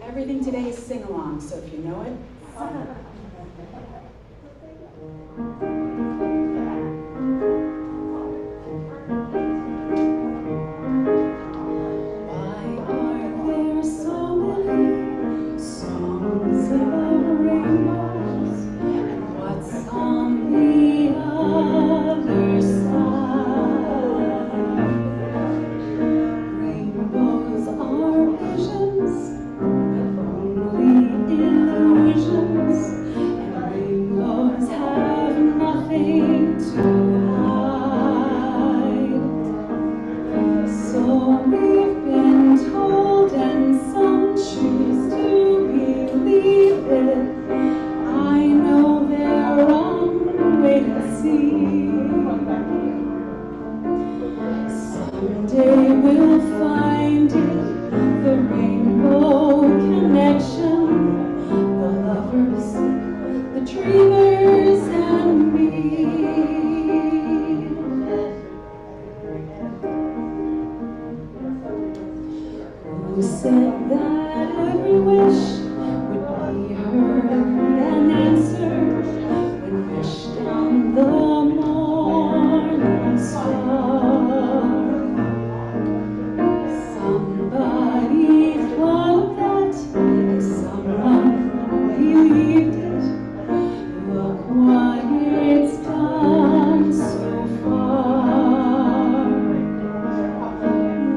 Everything today is sing-along, so if you know it,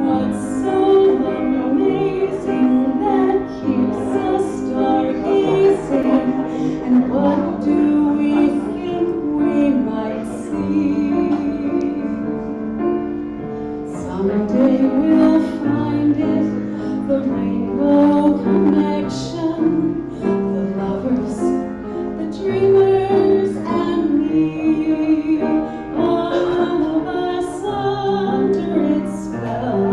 What's so amazing that keeps us Someday we'll find it, the rainbow connection, the lovers, the dreamers, and me. All of us under its spell,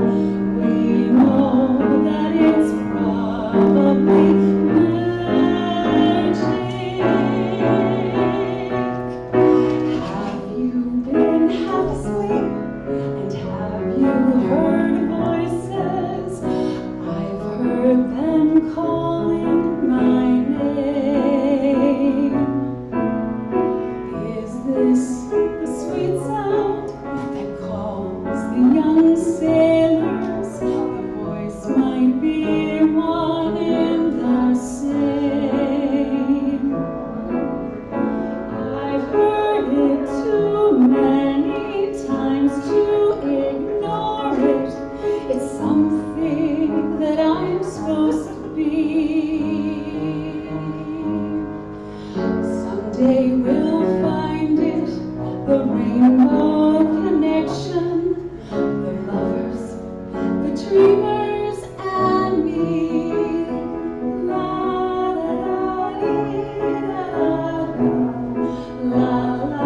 we know that it's probably magic. Have you been half asleep? And have you heard voices? I've heard them calling my name. Is this the sweet sound that calls the young sailors? The voice might be one and the same. I've heard it too many times to ignore it. It's something that I'm supposed to be. Someday we'll find it, the rainbow connection, the lovers, the dreamers, and me. La da da dee da da, la la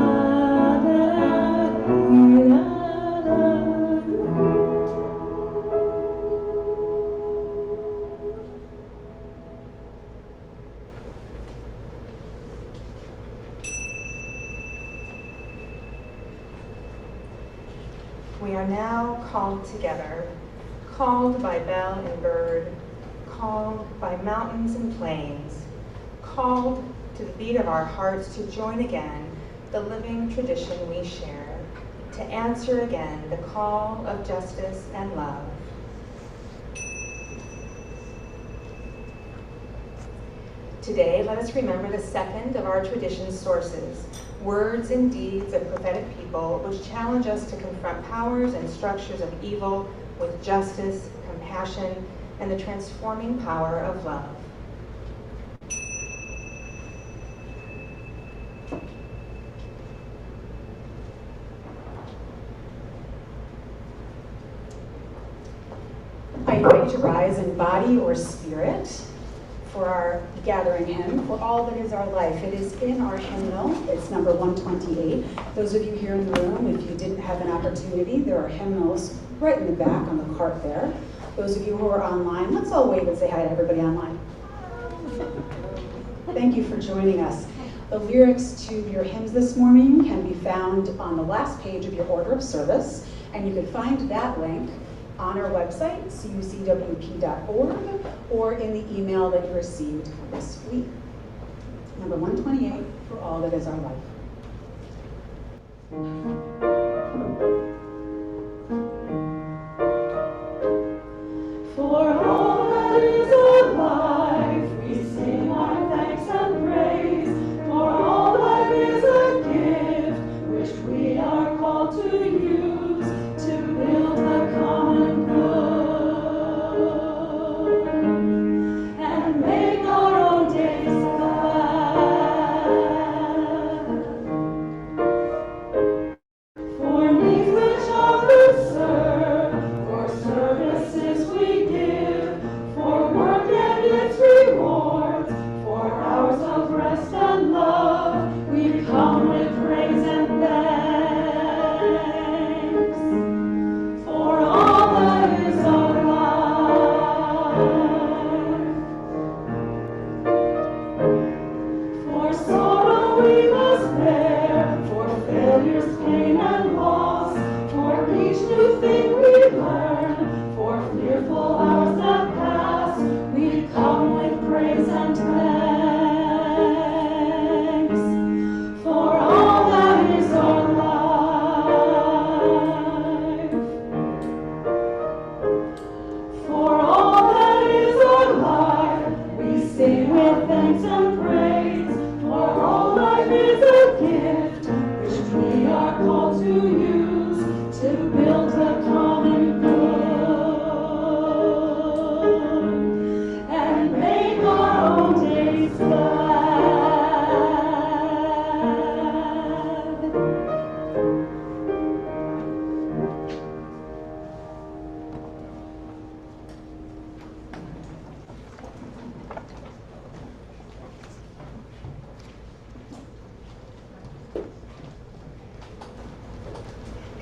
da dee da da. We are now called together, called by bell and bird, called by mountains and plains, called to the beat of our hearts to join again the living tradition we share, to answer again the call of justice and love. Today, let us remember the second of our tradition's sources, words and deeds of prophetic people which challenge us to confront powers and structures of evil with justice, compassion, and the transforming power of love. I invite you to rise in body or spirit for our gathering hymn, For All That Is Our Life. It is in our hymnal. It's number 128. Those of you here in the room, if you didn't have an opportunity, there are hymnals right in the back on the cart there. Those of you who are online, let's all wave and say hi to everybody online. Thank you for joining us. The lyrics to your hymns this morning can be found on the last page of your order of service, and you can find that link on our website, cuucwp.org, or in the email that you received this week. Number 128, For All That Is Our Life. For all that is our life, we sing our thanks and praise. For all life is a gift which we are called to use to build the common good and make our own days glad. For 'neath the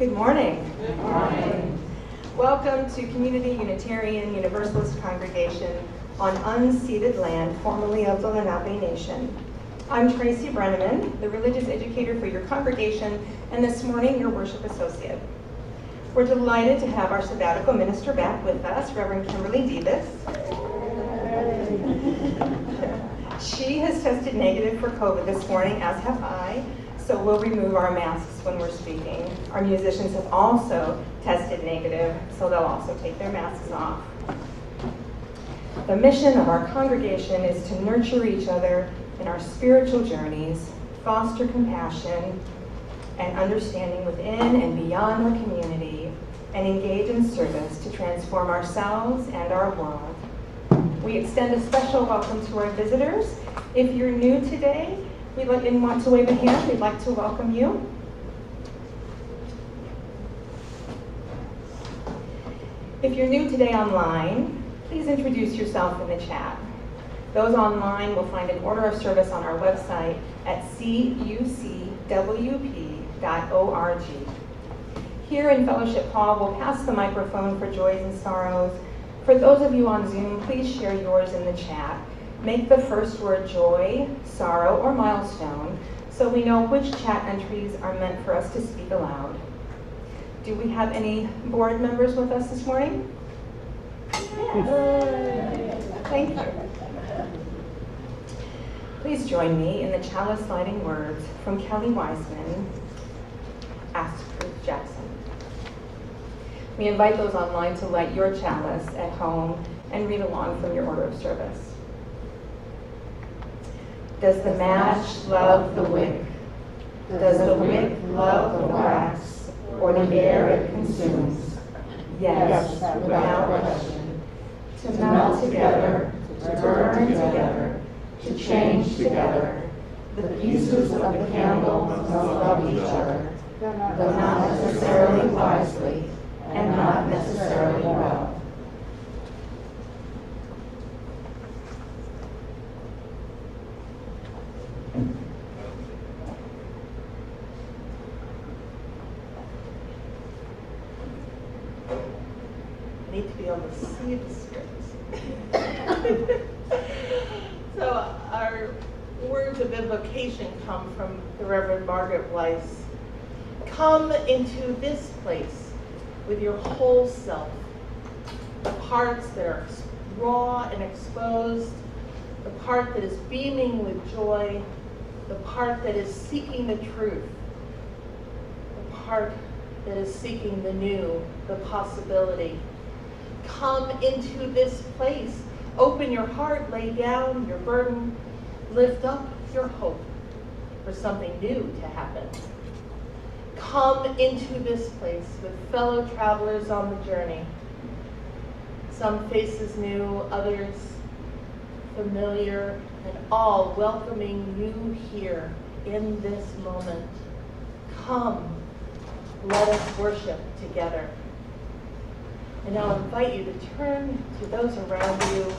Good morning. Good morning. Welcome to Community Unitarian Universalist Congregation on unceded land, formerly of the Lenape Nation. I'm Tracy Brenneman, the religious educator for your congregation, and this morning, your worship associate. We're delighted to have our sabbatical minister back with us, Reverend Kimberley Debus. She has tested negative for COVID this morning, as have I, so we'll remove our masks when we're speaking. Our musicians have also tested negative, so they'll also take their masks off. The mission of our congregation is to nurture each other in our spiritual journeys, foster compassion and understanding within and beyond our community, and engage in service to transform ourselves and our world. We extend a special welcome to our visitors. If you're new today and want to wave a hand, we'd like to welcome you. If you're new today online, please introduce yourself in the chat. Those online will find an order of service on our website at cuucwp.org. Here in Fellowship Hall, we'll pass the microphone for joys and sorrows. For those of you on Zoom, please share yours in the chat. Make the first word joy, sorrow, or milestone so we know which chat entries are meant for us to speak aloud. Do we have any board members with us this morning? Thank you. Please join me in the chalice lighting words from Kelly Wiseman, Ask Ruth Jackson. We invite those online to light your chalice at home and read along from your order of service. Does the match love the wick? Does the wick love the wax or the air it consumes? Yes, without question. To melt together, to burn together, to change together. The pieces of the candle must love each other, though not necessarily wisely and not necessarily well. I need to be able to see the scripts. So our words of invocation come from the Reverend Margaret Weiss. Come into this place with your whole self, the parts that are raw and exposed, the part that is beaming with joy, the part that is seeking the truth, the part that is seeking the new, the possibility. Come into this place. Open your heart, lay down your burden, lift up your hope for something new to happen. Come into this place with fellow travelers on the journey. Some faces new, others familiar, and all welcoming you here in this moment. Come, let us worship together. And I'll invite you to turn to those around you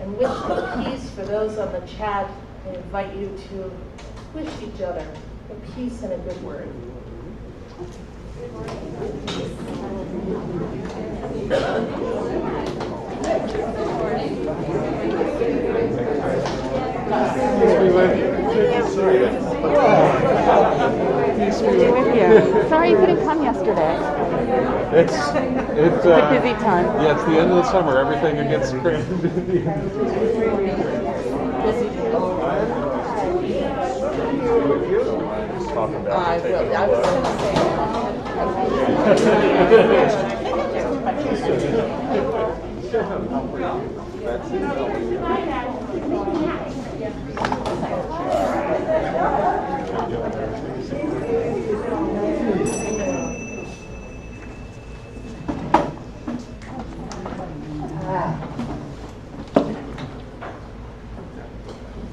and wish them peace. For those on the chat, I invite you to wish each other a peace and a good word. Peace be with you. Sorry you couldn't come yesterday. It's a busy time. Yeah, it's the end of the summer. Everything gets crazy. Talk about I was going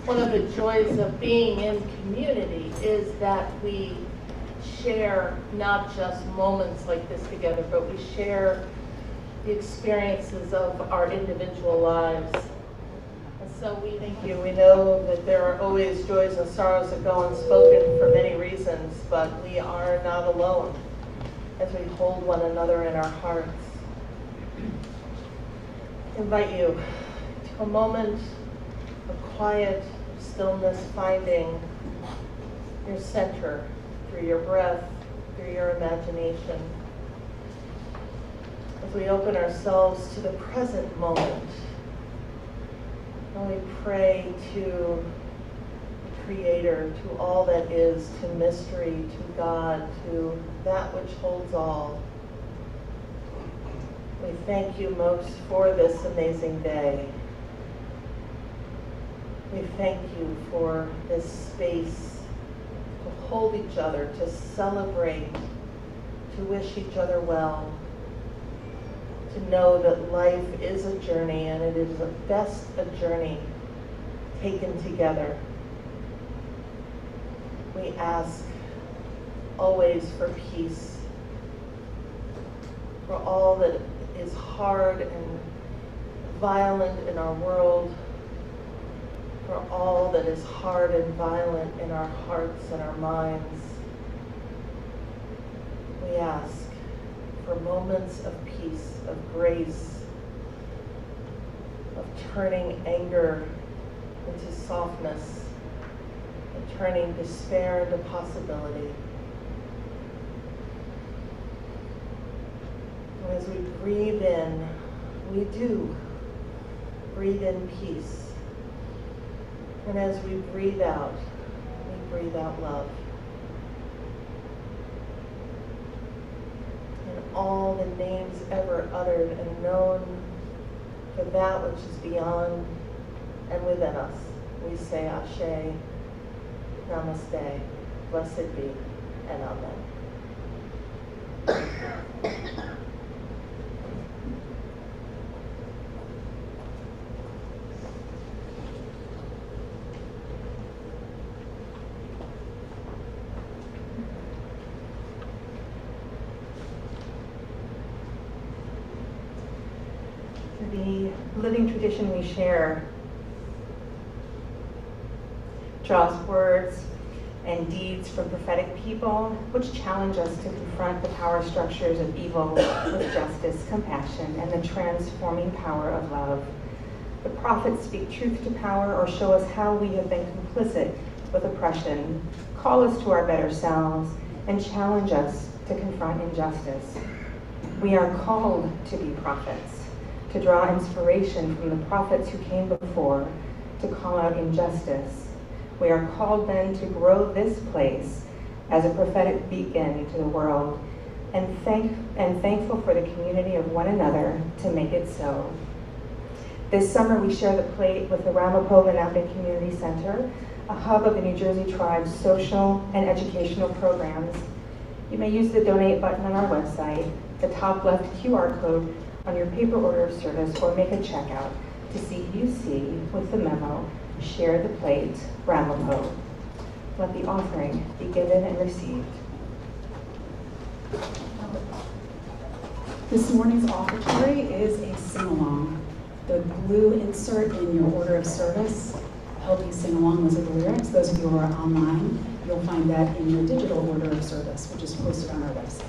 One of the joys of being in community is that we share not just moments like this together, but we share the experiences of our individual lives. And So we thank you. We know that there are always joys and sorrows that go unspoken for many reasons, but we are not alone as we hold one another in our hearts. I invite you to a moment of quiet stillness, finding your center through your breath, through your imagination. As we open ourselves to the present moment, and we pray to the Creator, to all that is, to mystery, to God, to that which holds all. We thank you most for this amazing day. We thank you for this space to hold each other, to celebrate, to wish each other well, to know that life is a journey, and it is at best a journey taken together. We ask always for peace, for all that is hard and violent in our world, for all that is hard and violent in our hearts and our minds. We ask for moments of peace, of grace, of turning anger into softness, and turning despair into possibility. And as we breathe in, we do breathe in peace. And as we breathe out love. All the names ever uttered and known for that which is beyond and within us. We say Ashe, Namaste, blessed be, and Amen. The living tradition we share draws words and deeds from prophetic people which challenge us to confront the power structures of evil with justice, compassion, and the transforming power of love. The prophets speak truth to power or show us how we have been complicit with oppression, call us to our better selves, and challenge us to confront injustice. We are called to be prophets, to draw inspiration from the prophets who came before, to call out injustice. We are called then to grow this place as a prophetic beacon to the world, and thankful for the community of one another to make it so. This summer we share the plate with the Ramapo Lenape Community Center, a hub of the New Jersey tribe's social and educational programs. You may use the donate button on our website, the top left QR code on your paper order of service, or make a checkout to CUUC with the memo, Share the Plate, Ramapo. Let the offering be given and received. This morning's offertory is a sing-along. The blue insert in your order of service help you sing along those are the lyrics. Those of you who are online, you'll find that in your digital order of service, which is posted on our website.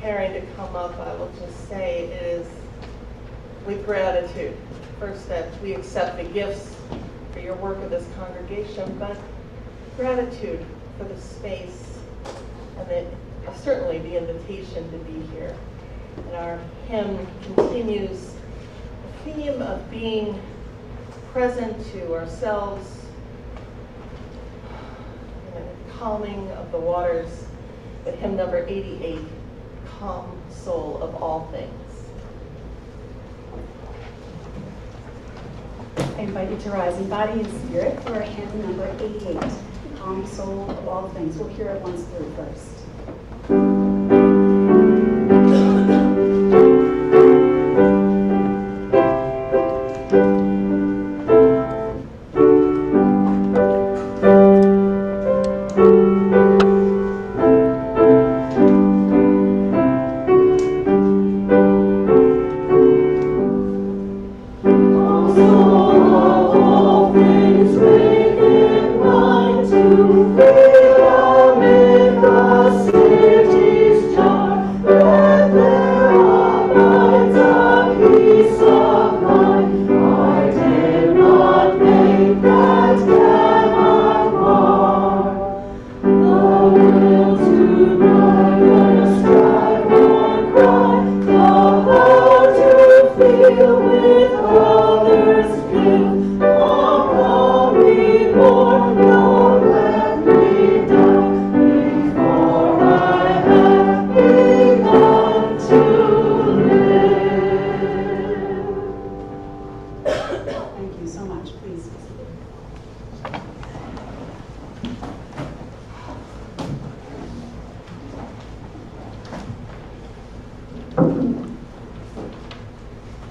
preparing to come up, I will just say it is with gratitude. First, that we accept the gifts for your work with this congregation, but gratitude for the space and certainly the invitation to be here. And our hymn continues the theme of being present to ourselves, and the calming of the waters, with hymn number 88, Calm Soul of All Things. I invite you to rise in body and spirit for hymn number 88, Calm Soul of All Things. We'll hear it once through first.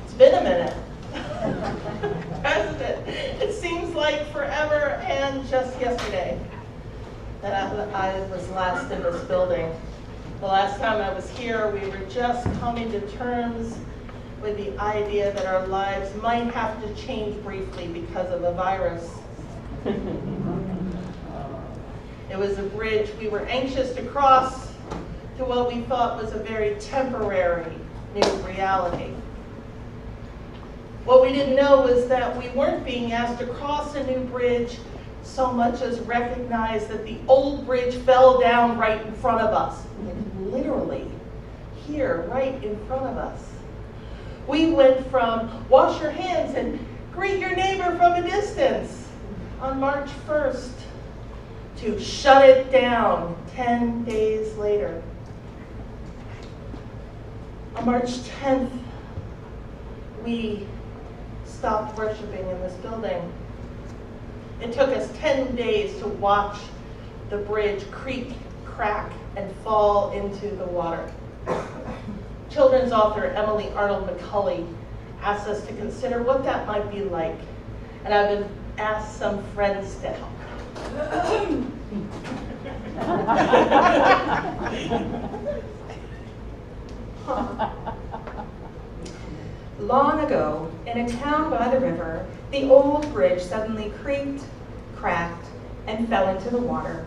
It's been a minute. Hasn't it? It seems like forever and just yesterday that I was last in this building. The last time I was here, we were just coming to terms with the idea that our lives might have to change briefly because of a virus. It was a bridge we were anxious to cross to what we thought was a very temporary new reality. What we didn't know was that we weren't being asked to cross a new bridge so much as recognize that the old bridge fell down right in front of us. Literally, here, right in front of us. We went from wash your hands and greet your neighbor from a distance on March 1st to shut it down 10 days later. On March 10th, we stopped worshiping in this building. It took us 10 days to watch the bridge creak, crack, and fall into the water. Children's author Emily Arnold McCulley asked us to consider what that might be like, and I've been asked some friends to help. Long ago, in a town by the river, the old bridge suddenly creaked, cracked, and fell into the water.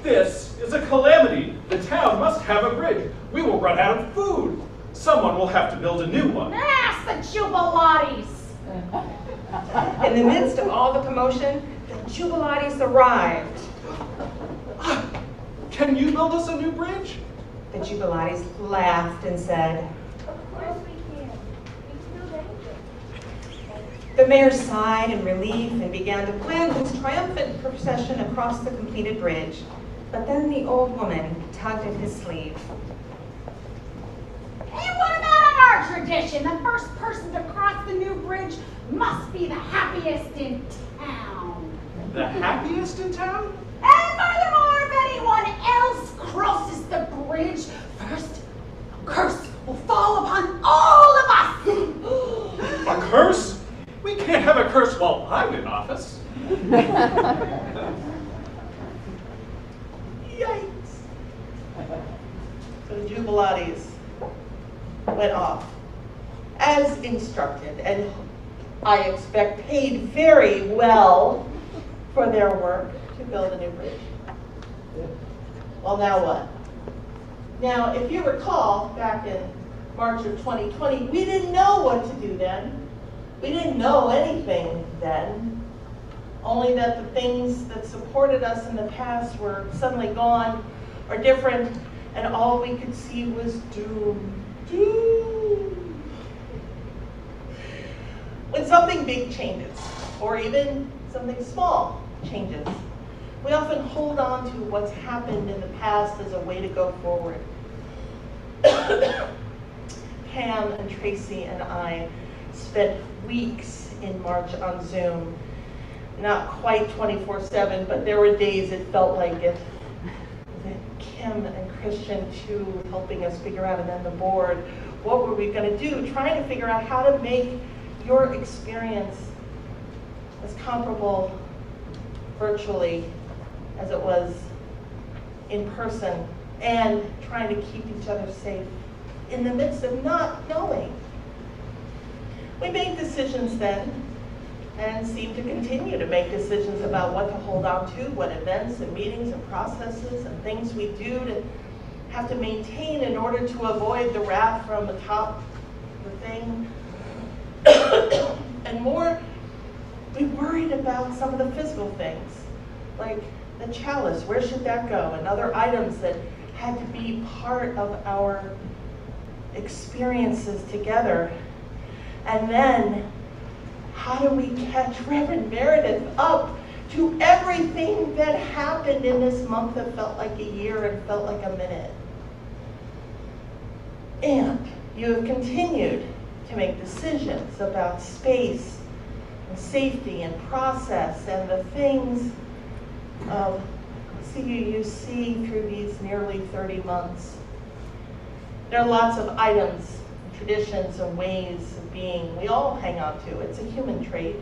This is a calamity. The town must have a bridge. We will run out of food. Someone will have to build a new one. Ask the Jubilates! In the midst of all the commotion, the Jubilates arrived. Can you build us a new bridge? The Jubilates laughed and said, Of course we can. We can build anything. The mayor sighed in relief and began to plan his triumphant procession across the completed bridge. But then the old woman tugged at his sleeve. And what about our tradition? The first person to cross the new bridge must be the happiest in town. The happiest in town? And furthermore, if anyone else crosses the bridge first, a curse will fall upon all of us. A curse? We can't have a curse while I'm in office. Yikes. So the Jubilates went off as instructed, and I expect paid very well for their work to build a new bridge. Well, now what? Now, if you recall, back in March of 2020, we didn't know what to do then. We didn't know anything then, only that the things that supported us in the past were suddenly gone or different, and all we could see was doom. Doom. When something big changes, or even something small changes, we often hold on to what's happened in the past as a way to go forward. Pam and Tracy and I spent weeks in March on Zoom, not quite 24/7, but there were days it felt like it. Kim and Christian too, helping us figure out, and then the board, what were we going to do, trying to figure out how to make your experience as comparable virtually as it was in person, and trying to keep each other safe in the midst of not knowing. We made decisions then, and seem to continue to make decisions about what to hold on to, what events and meetings and processes and things we do to have to maintain in order to avoid the wrath from the top of the thing. And more, we worried about some of the physical things, like the chalice, where should that go, and other items that had to be part of our experiences together. And then, how do we catch Reverend Meredith up to everything that happened in this month that felt like a year and felt like a minute? And you have continued to make decisions about space and safety and process and the things of CUUC through these nearly 30 months. There are lots of items, traditions, and ways of being we all hang on to. It's a human trait.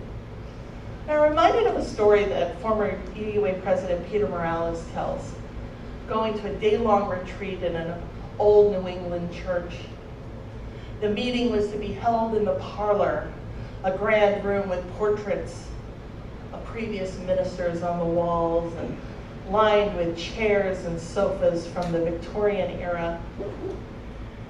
And I'm reminded of a story that former UUA President Peter Morales tells, going to a day-long retreat in an old New England church. The meeting was to be held in the parlor, a grand room with portraits of previous ministers on the walls and lined with chairs and sofas from the Victorian era.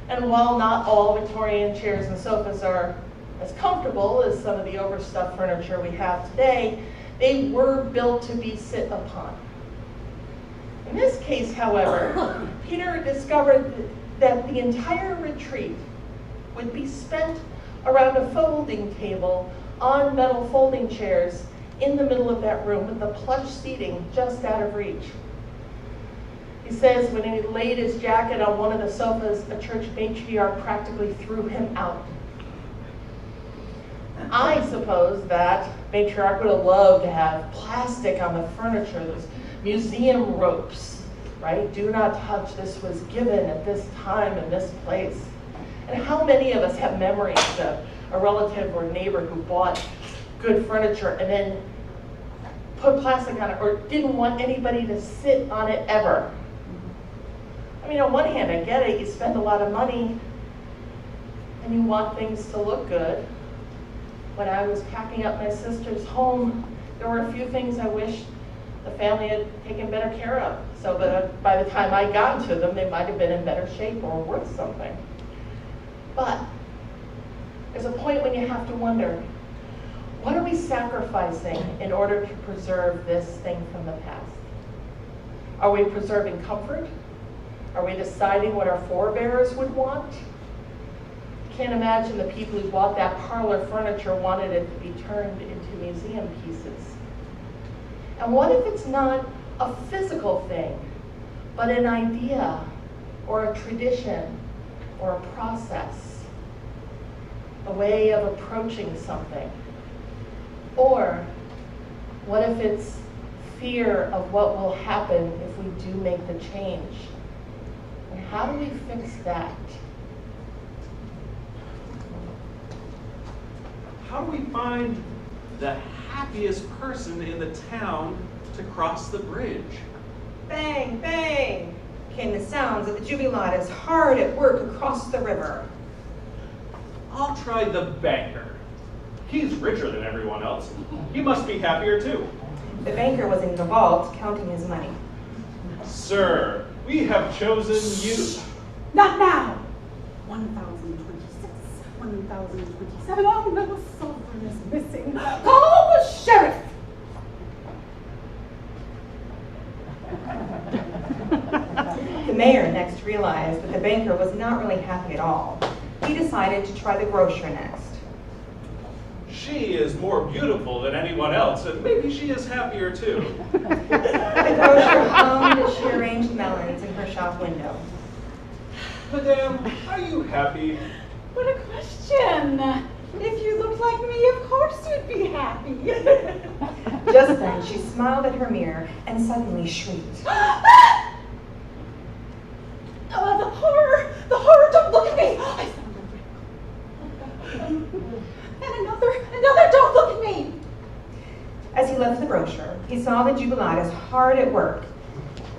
And while not all Victorian chairs and sofas are as comfortable as some of the overstuffed furniture we have today, they were built to be sit upon. In this case, however, Peter discovered that the entire retreat would be spent around a folding table on metal folding chairs in the middle of that room with the plush seating just out of reach. He says when he laid his jacket on one of the sofas, a church matriarch practically threw him out. I suppose that matriarch would have loved to have plastic on the furniture, those museum ropes, right? Do not touch, this was given at this time and this place. And how many of us have memories of a relative or neighbor who bought good furniture and then put plastic on it or didn't want anybody to sit on it ever? I mean, on one hand, I get it, you spend a lot of money and you want things to look good. When I was packing up my sister's home, there were a few things I wish the family had taken better care of, so that by the time I got to them, they might have been in better shape or worth something. But there's a point when you have to wonder, what are we sacrificing in order to preserve this thing from the past? Are we preserving comfort? Are we deciding what our forebears would want? I can't imagine the people who bought that parlor furniture wanted it to be turned into museum pieces. And what if it's not a physical thing, but an idea or a tradition or a process, a way of approaching something? Or what if it's fear of what will happen if we do make the change? And how do we fix that? How do we find the happiest person in the town to cross the bridge? Bang, bang, came the sounds of the Jubilatas hard at work across the river. I'll try the banker. He's richer than everyone else. He must be happier too. The banker was in the vault counting his money. Sir, we have chosen you. Not now! 1026, 1027. Oh no, a sovereign is missing. Call the sheriff! The mayor next realized that the banker was not really happy at all. He decided to try the grocer next. She is more beautiful than anyone else, and maybe she is happier too. The grocer hummed as she arranged melons in her shop window. Madame, are you happy? What a question! If you looked like me, of course you'd be happy. Just then, she smiled at her mirror and suddenly shrieked. Oh, the horror! The horror! Don't look at me! I found a ring. And another, don't look at me! As he left the grocer, he saw the jubilatus hard at work.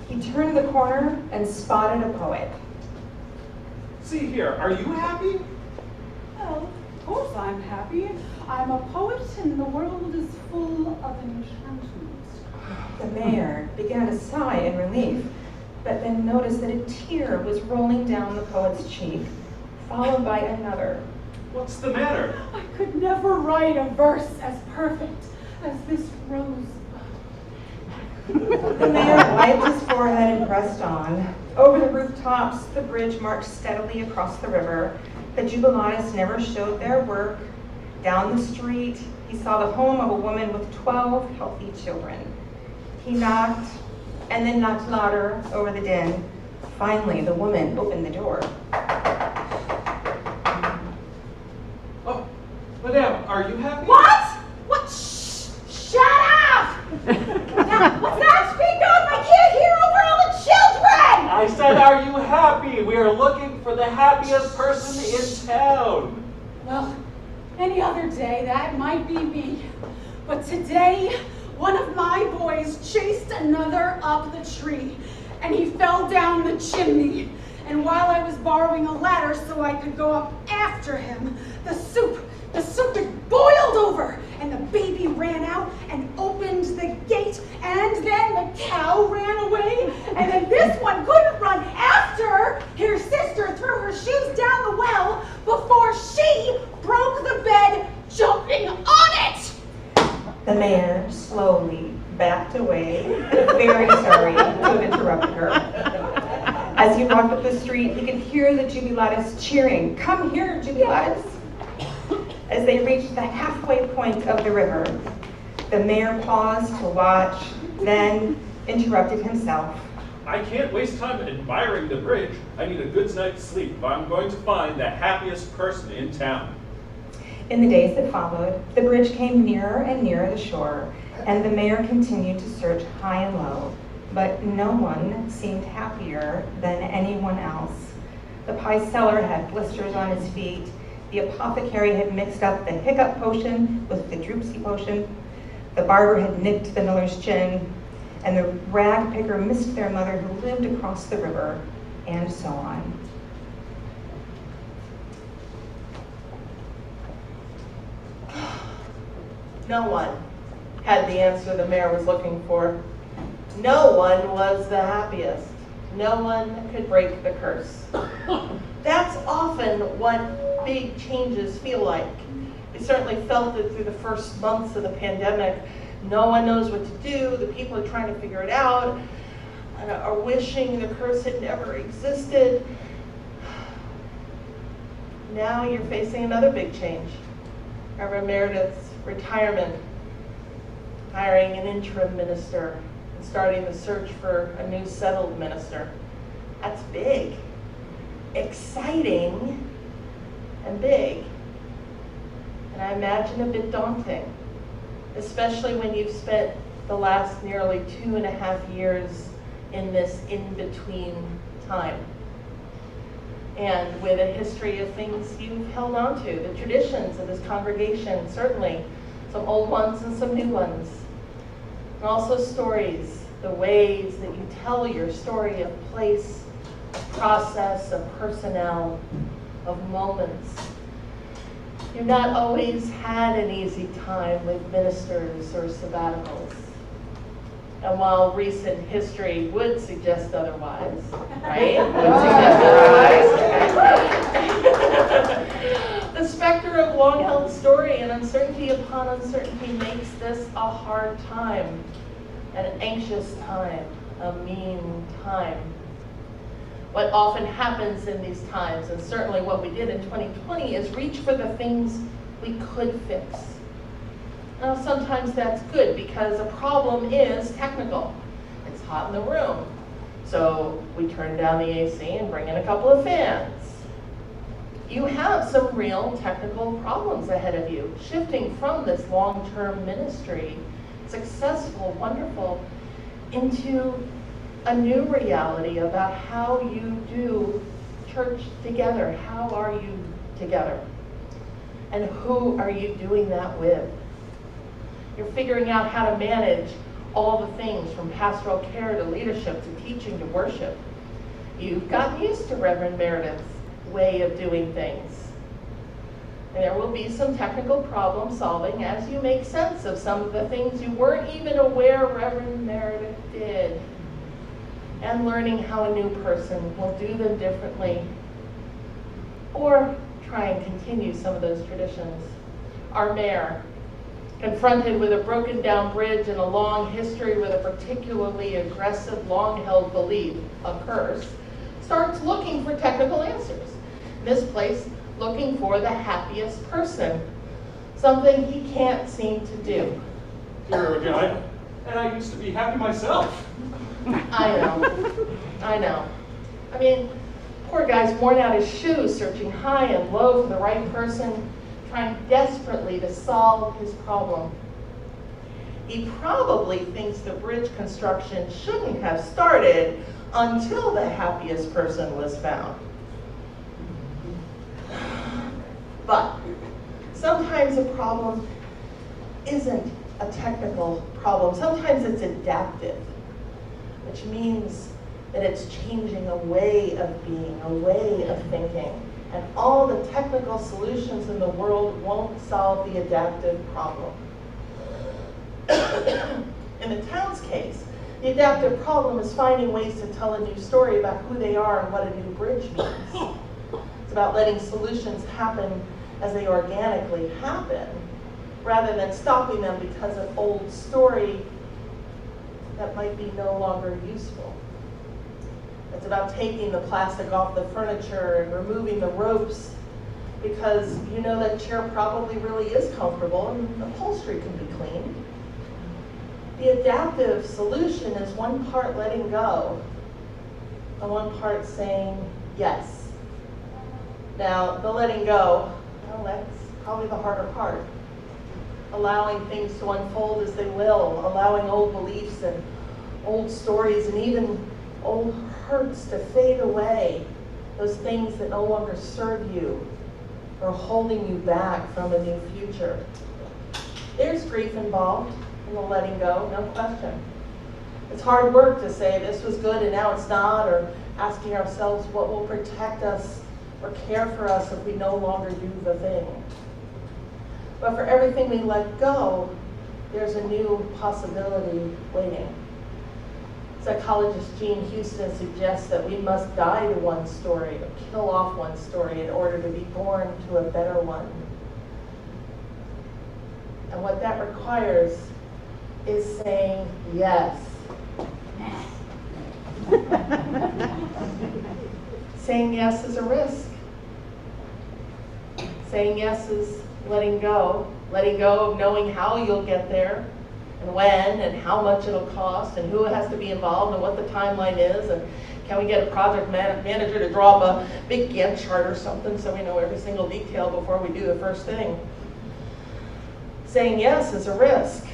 He turned the corner and spotted a poet. See here, are you happy? Well, of course I'm happy. I'm a poet and the world is full of enchantment. The mayor began to sigh in relief, but then noticed that a tear was rolling down the poet's cheek, followed by another. What's the matter? I could never write a verse as perfect as this rosebud. The mayor wiped his forehead and pressed on. Over the rooftops, the bridge marched steadily across the river. The jubilatus never showed their work. Down the street, he saw the home of a woman with 12 healthy children. He knocked, and then knocked louder over the din. Finally, the woman opened the door. Oh, Madame, are you happy? What? What? Shh! Shut up! What's that? Speak up! I can't hear over all the children! I said, are you happy? We are looking for the happiest person in town. Well, any other day that might be me. But today, one of my boys chased another up the tree, and he fell down the chimney. And while I was borrowing a ladder so I could go up after him, the soup had boiled over, and the baby ran out and opened the gate, and then the cow ran away, and then this one couldn't run after her sister threw her shoes down the well before she broke the bed jumping on it. The mayor slowly backed away, very sorry to have interrupted her. As he walked up the street, he could hear the jubilatus cheering, "Come here, jubilatus!" As they reached the halfway point of the river, the mayor paused to watch, then interrupted himself. I can't waste time admiring the bridge. I need a good night's sleep if I'm going to find the happiest person in town. In the days that followed, the bridge came nearer and nearer the shore, and the mayor continued to search high and low, but no one seemed happier than anyone else. The pie seller had blisters on his feet. The apothecary had mixed up the hiccup potion with the dropsy potion. The barber had nicked the miller's chin, and the rag picker missed their mother who lived across the river, and so on. No one had the answer the mayor was looking for. No one was the happiest. No one could break the curse. That's often what big changes feel like. We certainly felt it through the first months of the pandemic. No one knows what to do. The people are trying to figure it out, are wishing the curse had never existed. Now you're facing another big change. Reverend Meredith's retirement, hiring an interim minister, and starting the search for a new settled minister. That's big, exciting, and big. And I imagine a bit daunting, especially when you've spent the last nearly 2.5 years in this in-between time. And with a history of things you've held on to, the traditions of this congregation, certainly some old ones and some new ones. And also stories, the ways that you tell your story of place, of process, of personnel, of moments. You've not always had an easy time with ministers or sabbaticals. And while recent history would suggest otherwise, right? The specter of long-held story and uncertainty upon uncertainty makes this a hard time, an anxious time, a mean time. What often happens in these times, and certainly what we did in 2020, is reach for the things we could fix. Now, sometimes that's good because a problem is technical. It's hot in the room. So we turn down the AC and bring in a couple of fans. You have some real technical problems ahead of you. Shifting from this long-term ministry, successful, wonderful, into a new reality about how you do church together. How are you together? And who are you doing that with? You're figuring out how to manage all the things from pastoral care to leadership to teaching to worship. You've gotten used to Reverend Meredith's way of doing things. And there will be some technical problem solving as you make sense of some of the things you weren't even aware Reverend Meredith did. And learning how a new person will do them differently or try and continue some of those traditions. Our mayor, confronted with a broken down bridge and a long history with a particularly aggressive, long-held belief, a curse, starts looking for technical answers. This place, looking for the happiest person, something he can't seem to do. Here again, and I used to be happy myself. I know. I mean, poor guy's worn out his shoes, searching high and low for the right person, trying desperately to solve his problem. He probably thinks the bridge construction shouldn't have started until the happiest person was found. But sometimes a problem isn't a technical problem. Sometimes it's adaptive, which means that it's changing a way of being, a way of thinking. And all the technical solutions in the world won't solve the adaptive problem. In the town's case, the adaptive problem is finding ways to tell a new story about who they are and what a new bridge means. It's about letting solutions happen as they organically happen, rather than stopping them because of old story that might be no longer useful. It's about taking the plastic off the furniture and removing the ropes because you know that chair probably really is comfortable and the upholstery can be clean. The adaptive solution is one part letting go and one part saying yes. Now, the letting go, well, that's probably the harder part. Allowing things to unfold as they will, allowing old beliefs and old stories and even old hurts to fade away, those things that no longer serve you or holding you back from a new future. There's grief involved in the letting go, no question. It's hard work to say this was good and now it's not, or asking ourselves what will protect us or care for us if we no longer do the thing. But for everything we let go, there's a new possibility waiting. Psychologist Jean Houston suggests that we must die to one story or kill off one story in order to be born to a better one. And what that requires is saying yes. Saying yes is a risk. Saying yes is letting go of knowing how you'll get there, and when, and how much it'll cost, and who has to be involved, and what the timeline is, and can we get a project manager to draw up a big Gantt chart or something so we know every single detail before we do the first thing. Saying yes is a risk.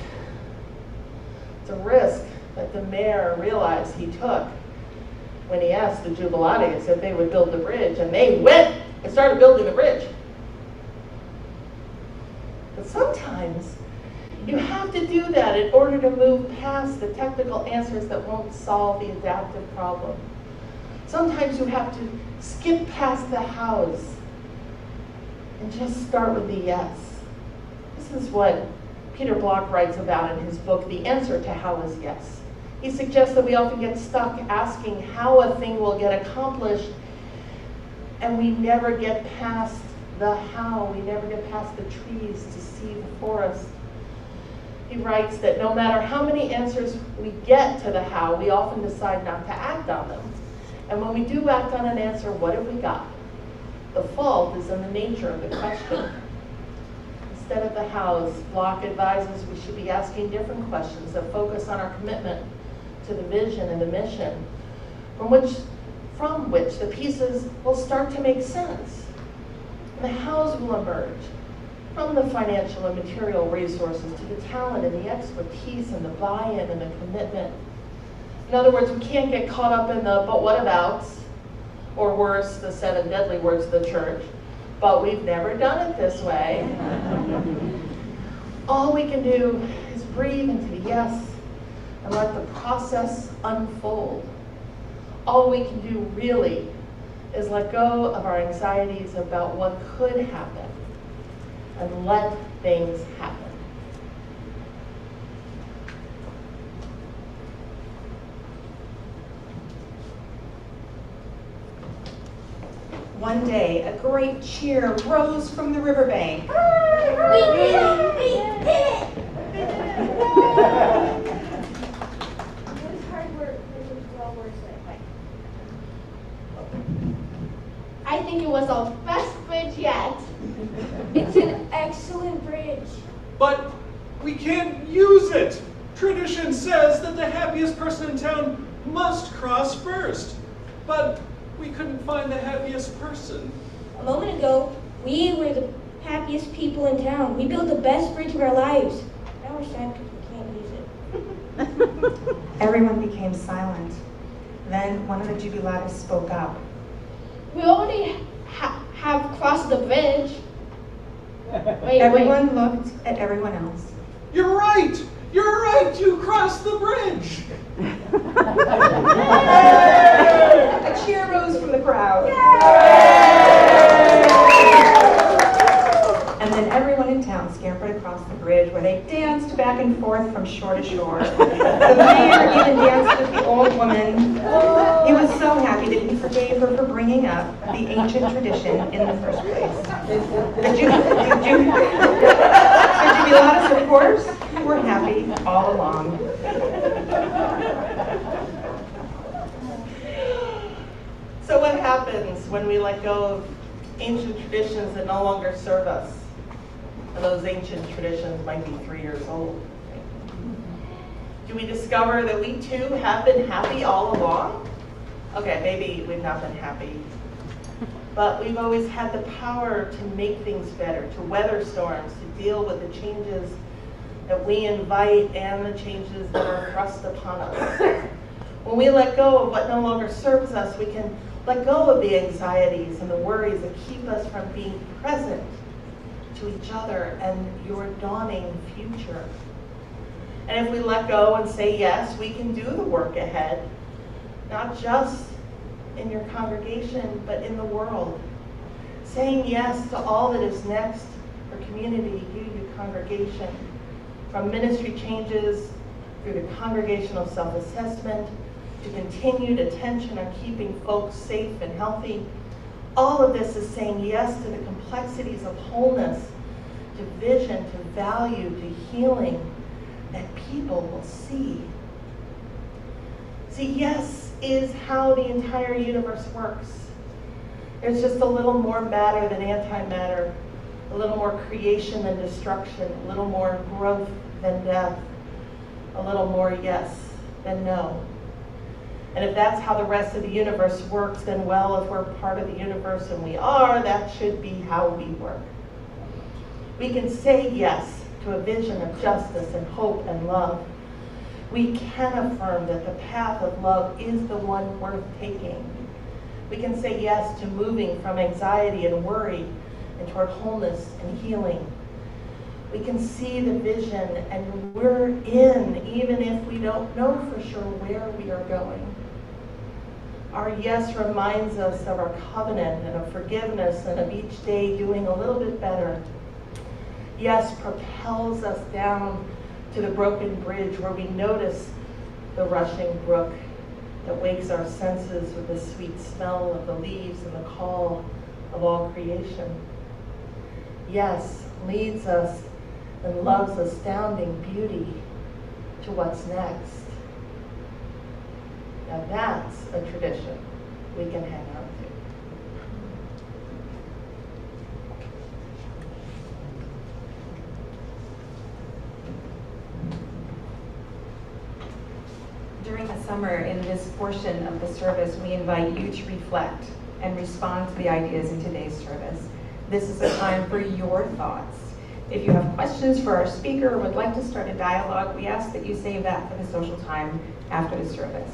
It's a risk that the mayor realized he took when he asked the Jubilates if they would build the bridge, and they went and started building the bridge. But sometimes you have to do that in order to move past the technical answers that won't solve the adaptive problem. Sometimes you have to skip past the hows and just start with the yes. This is what Peter Block writes about in his book, The Answer to How is Yes. He suggests that we often get stuck asking how a thing will get accomplished, and we never get past the how. We never get past the trees to see the forest. He writes that no matter how many answers we get to the how, we often decide not to act on them. And when we do act on an answer, what have we got? The fault is in the nature of the question. Instead of the hows, Locke advises we should be asking different questions that focus on our commitment to the vision and the mission, from which the pieces will start to make sense. And the hows will emerge from the financial and material resources to the talent and the expertise and the buy-in and the commitment. In other words, we can't get caught up in the but what abouts, or worse, the 7 deadly words of the church. But we've never done it this way. All we can do is breathe into the yes and let the process unfold. All we can do really is let go of our anxieties about what could happen and let things happen. One day, a great cheer rose from the riverbank. We did it! We did it! It was hard work, but it was well worth it. I think it was our best bridge yet. It's an excellent bridge. But we can't use it. Tradition says that the happiest person in town must cross first. But we couldn't find the happiest person. A moment ago, we were the happiest people in town. We built the best bridge of our lives. Now we're sad because we can't use it. Everyone became silent. Then one of the jubilatus spoke up. We already have crossed the bridge. Everyone looked at everyone else. You're right! You're right! You crossed the bridge! A cheer rose from the crowd. And then everyone in town scampered across the bridge, where they danced back and forth from shore to shore. The mayor even danced with the old woman. He was so happy that he forgave her for bringing up the ancient tradition in the first place. The jubilatus, of course, were happy all along. So what happens when we let go of ancient traditions that no longer serve us? And those ancient traditions might be 3 years old. Do we discover that we too have been happy all along? Okay, maybe we've not been happy, but we've always had the power to make things better, to weather storms, to deal with the changes that we invite and the changes that are thrust upon us. When we let go of what no longer serves us, we can let go of the anxieties and the worries that keep us from being present to each other and your dawning future. And if we let go and say yes, we can do the work ahead, not just in your congregation, but in the world. Saying yes to all that is next for community, CUUC congregation, from ministry changes through to congregational self-assessment, to continued attention on keeping folks safe and healthy. All of this is saying yes to the complexities of wholeness, to vision, to value, to healing that people will see. See, yes is how the entire universe works. There's just a little more matter than antimatter, a little more creation than destruction, a little more growth than death, a little more yes than no. And if that's how the rest of the universe works, then well, if we're part of the universe, and we are, that should be how we work. We can say yes to a vision of justice and hope and love. We can affirm that the path of love is the one worth taking. We can say yes to moving from anxiety and worry and toward wholeness and healing. We can see the vision, and we're in, even if we don't know for sure where we are going. Our yes reminds us of our covenant and of forgiveness and of each day doing a little bit better. Yes propels us down to the broken bridge where we notice the rushing brook that wakes our senses with the sweet smell of the leaves and the call of all creation. Yes, leads us in love's astounding beauty to what's next. Now that's a tradition we can hang on to. During the summer, in this portion of the service, we invite you to reflect and respond to the ideas in today's service. This is a time for your thoughts. If you have questions for our speaker or would like to start a dialogue, we ask that you save that for the social time after the service.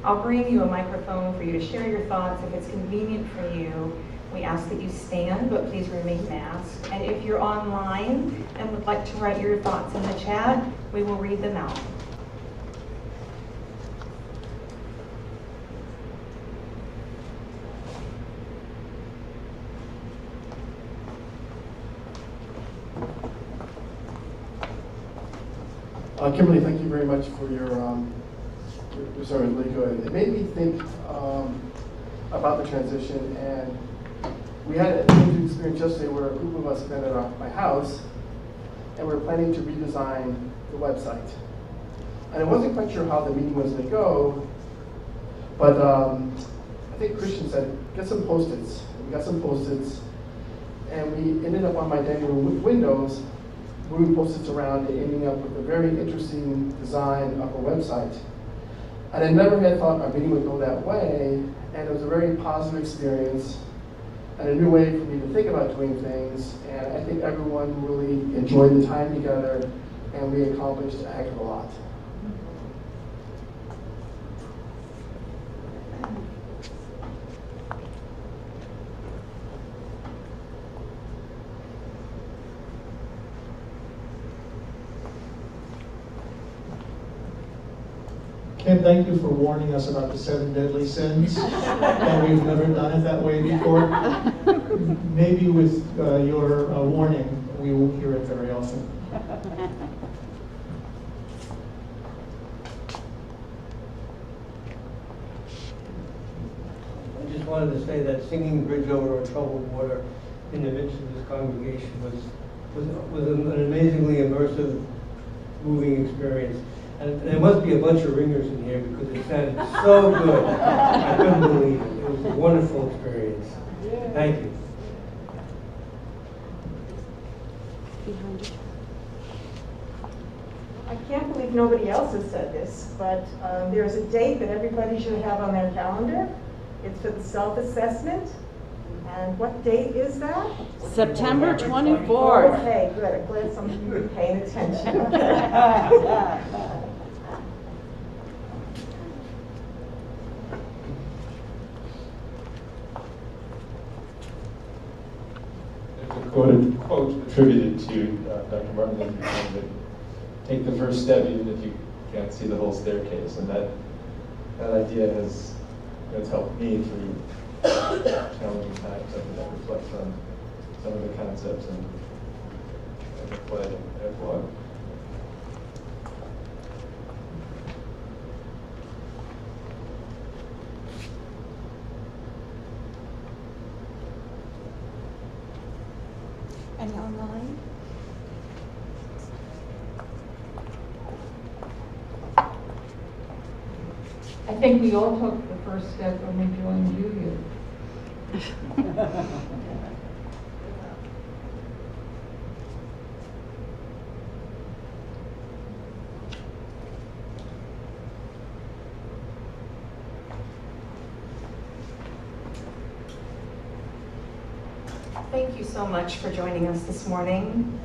I'll bring you a microphone for you to share your thoughts. If it's convenient for you, we ask that you stand, but please remain masked. And if you're online and would like to write your thoughts in the chat, we will read them out. Kimberley, thank you very much for your sermon, really good. It made me think about the transition, and we had an interesting experience yesterday where a group of us met at my house, and we were planning to redesign the website. And I wasn't quite sure how the meeting was going to go, but I think Christian said, get some Post-its. We got some Post-its, and we ended up on my dining room windows, moving Post-its around and ending up with a very interesting design of a website. And I never had thought our meeting would go that way, and it was a very positive experience and a new way for me to think about doing things. And I think everyone really enjoyed the time together, and we accomplished a heck of a lot. Kim, thank you for warning us about the 7 deadly sins. And we've never done it that way before. Maybe with your warning, we will hear it very often. I just wanted to say that singing Bridge Over Troubled Water in the midst of this congregation was an amazingly immersive, moving experience. And there must be a bunch of ringers in here because it sounded so good. I couldn't believe it. It was a wonderful experience. Thank you. I can't believe nobody else has said this, but there's a date that everybody should have on their calendar. It's for the self-assessment. And what date is that? September 24th. Okay, good. I'm glad some of you are paying attention. There's a quote attributed to Dr. Martin Luther King that take the first step even if you can't see the whole staircase. And that idea has helped me through challenging times. That reflects on some of the concepts and the play at blog. Any online? I think we all took the first step when we joined UU. Thank you so much for joining us this morning.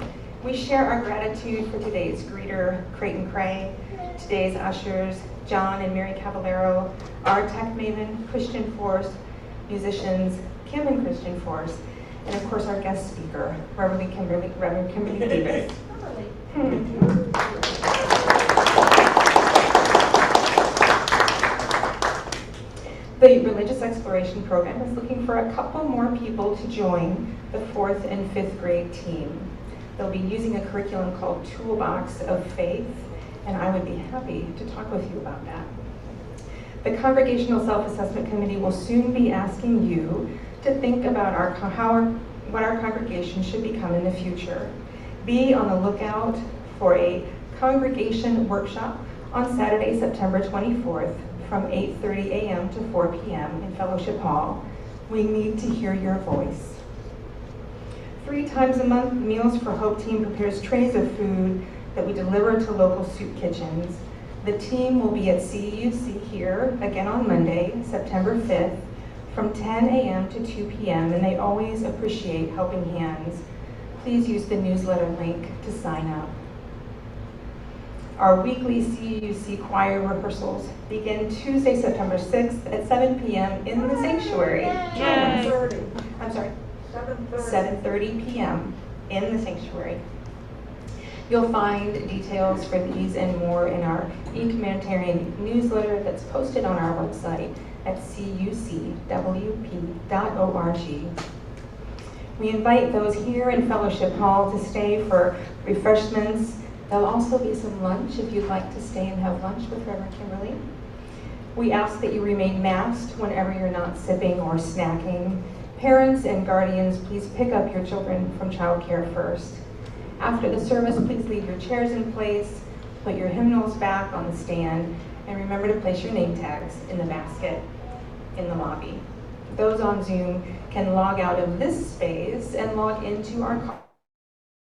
We share our gratitude for today's greeter, Creighton Cray, today's ushers, John and Mary Caballero, our tech maven, Christian Force, musicians, Kim and Christian Force, and of course our guest speaker, Reverend Kimberley Debus. The Religious Exploration Program is looking for a couple more people to join the 4th and 5th grade team. They'll be using a curriculum called Toolbox of Faith, and I would be happy to talk with you about that. The Congregational Self-Assessment Committee will soon be asking you to think about what our congregation should become in the future. Be on the lookout for a congregation workshop on Saturday, September 24th from 8:30 a.m. to 4 p.m. in Fellowship Hall. We need to hear your voice. 3 times a month, Meals for Hope team prepares trays of food that we deliver to local soup kitchens. The team will be at CUUC here again on Monday, September 5th, from 10 a.m. to 2 p.m., and they always appreciate helping hands. Please use the newsletter link to sign up. Our weekly CUUC choir rehearsals begin Tuesday, September 6th at 7 p.m. in the sanctuary. 7:30. I'm sorry. 7:30 p.m. in the sanctuary. You'll find details for these and more in our e-communitarian newsletter that's posted on our website at cucwp.org. We invite those here in Fellowship Hall to stay for refreshments. There'll also be some lunch if you'd like to stay and have lunch with Reverend Kimberley. We ask that you remain masked whenever you're not sipping or snacking. Parents and guardians, please pick up your children from childcare first. After the service, please leave your chairs in place, put your hymnals back on the stand, and remember to place your name tags in the basket in the lobby. Those on Zoom can log out of this space and log into our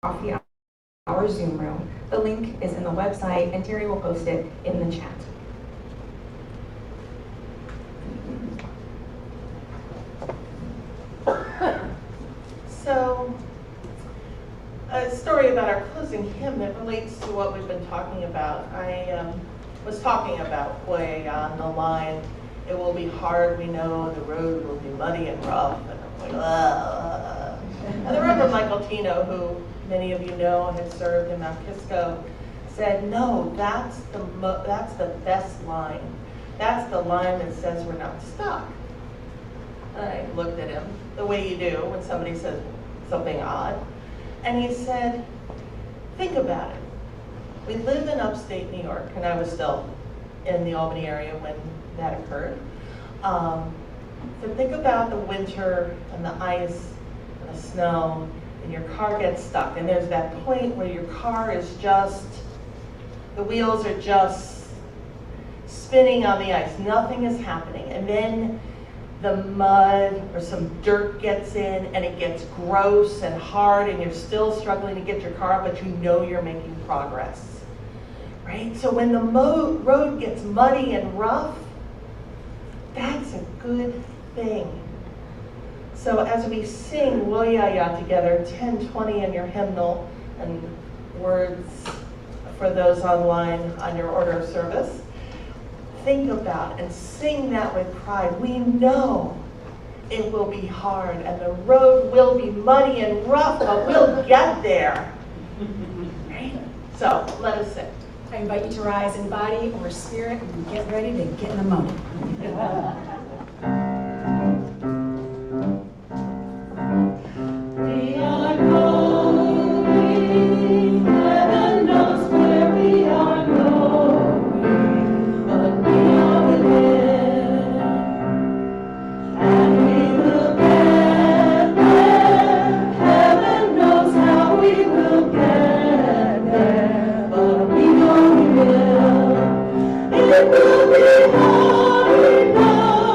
coffee hour Zoom room. The link is in the website, and Terry will post it in the chat. So, a story about our closing hymn that relates to what we've been talking about. I was talking about way on the line, it will be hard, we know, the road will be muddy and rough, and I'm like, ugh. And the Reverend Michael Tino, who many of you know had served in Mount Kisco, said, no, that's the best line. That's the line that says we're not stuck. And I looked at him the way you do when somebody says something odd. And he said, think about it. We live in upstate New York, and I was still in the Albany area when that occurred. So think about the winter and the ice and the snow, and your car gets stuck. And there's that point where your car is just, the wheels are just spinning on the ice. Nothing is happening. And then the mud or some dirt gets in and it gets gross and hard and you're still struggling to get your car up, but you know you're making progress, right? So when the road gets muddy and rough, that's a good thing. So as we sing Woyaya together, 1020 in your hymnal and words for those online on your order of service, think about and sing that with pride. We know it will be hard and the road will be muddy and rough, but we'll get there. Right? So let us sing. I invite you to rise in body or spirit and get ready to get in the moment. We are going, heaven knows where we are going, but we are within, and we will get there. Heaven knows how we will get there, but we know we will. It will be hard enough.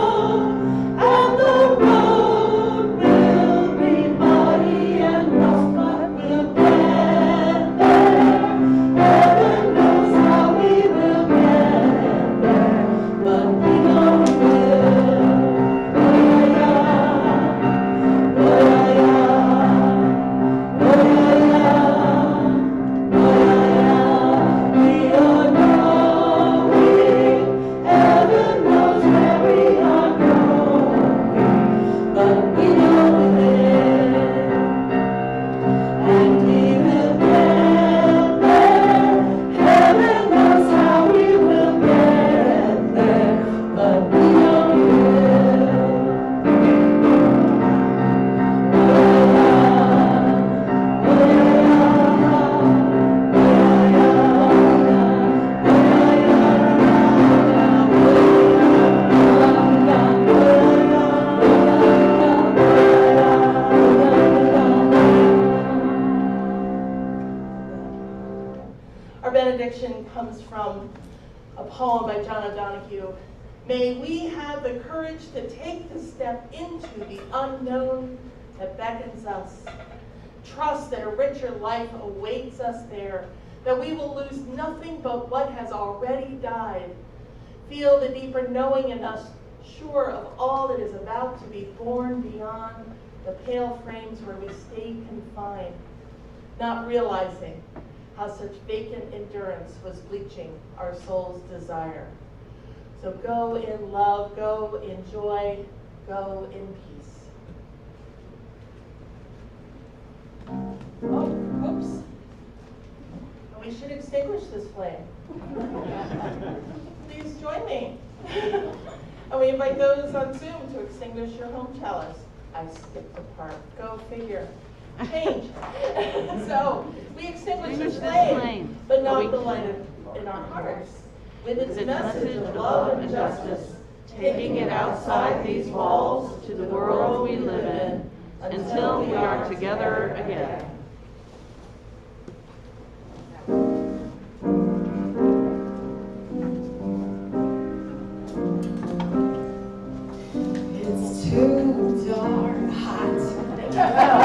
benediction comes from a poem by John O'Donohue. May we have the courage to take the step into the unknown that beckons us. Trust that a richer life awaits us there, that we will lose nothing but what has already died. Feel the deeper knowing in us, sure of all that is about to be born beyond the pale frames where we stay confined, not realizing how such vacant endurance was bleaching our soul's desire. So go in love, go in joy, go in peace. Oh, oops. And we should extinguish this flame. Please join me. And we invite those on Zoom to extinguish your home chalice. I skipped a part. Go figure. Change. So we extinguish this flame, but not the light in our hearts. With its message of love and justice, taking it outside these walls to the world we live in, until we are together again. It's too darn hot.